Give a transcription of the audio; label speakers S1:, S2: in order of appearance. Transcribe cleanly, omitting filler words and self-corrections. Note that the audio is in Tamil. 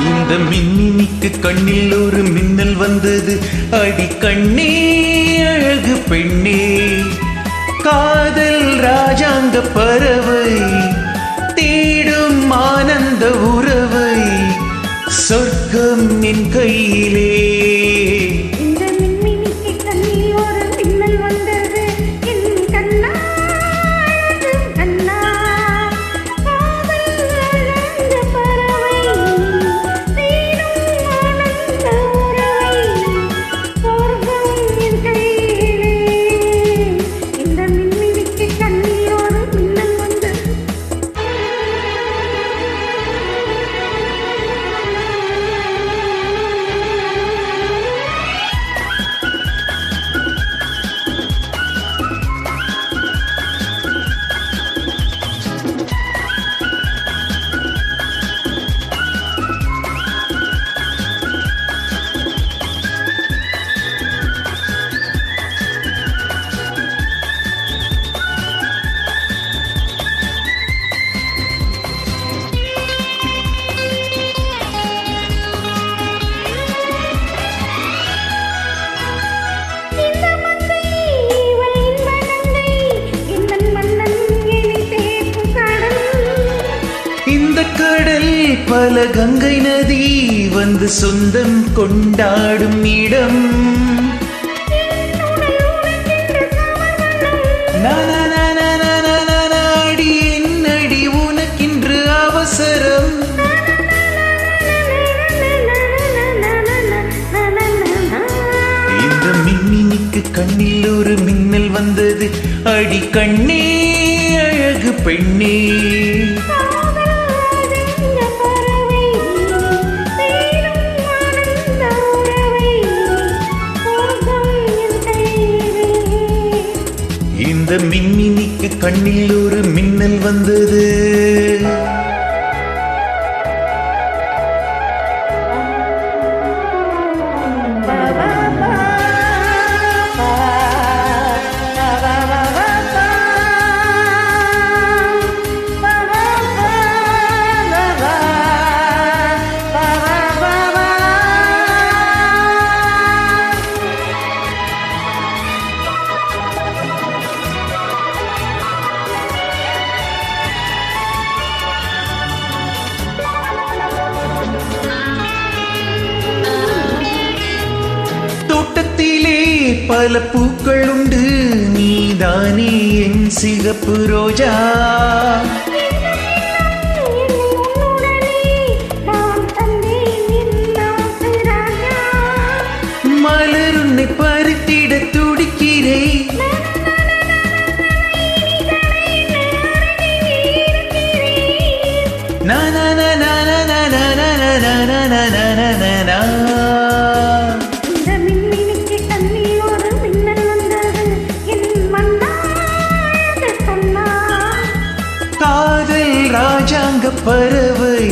S1: இந்த மின்னினிக்கு கண்ணில் ஒரு மின்னல் வந்தது. அடி கண்ணே அழகு பெண்ணே, காதல் ராஜாங்க பறவை தேடும் ஆனந்த உறவை, சொர்க்கம் என் கையிலே. இந்த கடல் பல கங்கை நதி வந்து சொந்தம் கொண்டாடும் இடம். நாடி என்னடி உனக்கின்று அவசரம்? இந்த மின்னினிக்கு கண்ணில் ஒரு மின்னல் வந்தது. அடி கண்ணே அழகு பெண்ணே, இந்த மின்னினிக்கு கண்ணில் ஒரு மின்னல் வந்தது. தோட்டத்திலே பல பூக்கள் உண்டு, நீதானே என் சிகப்பு ரோஜா. மலர் உன்னை பறித்திட துடிக்கிறேன். காதல் ராஜாங்க பறவை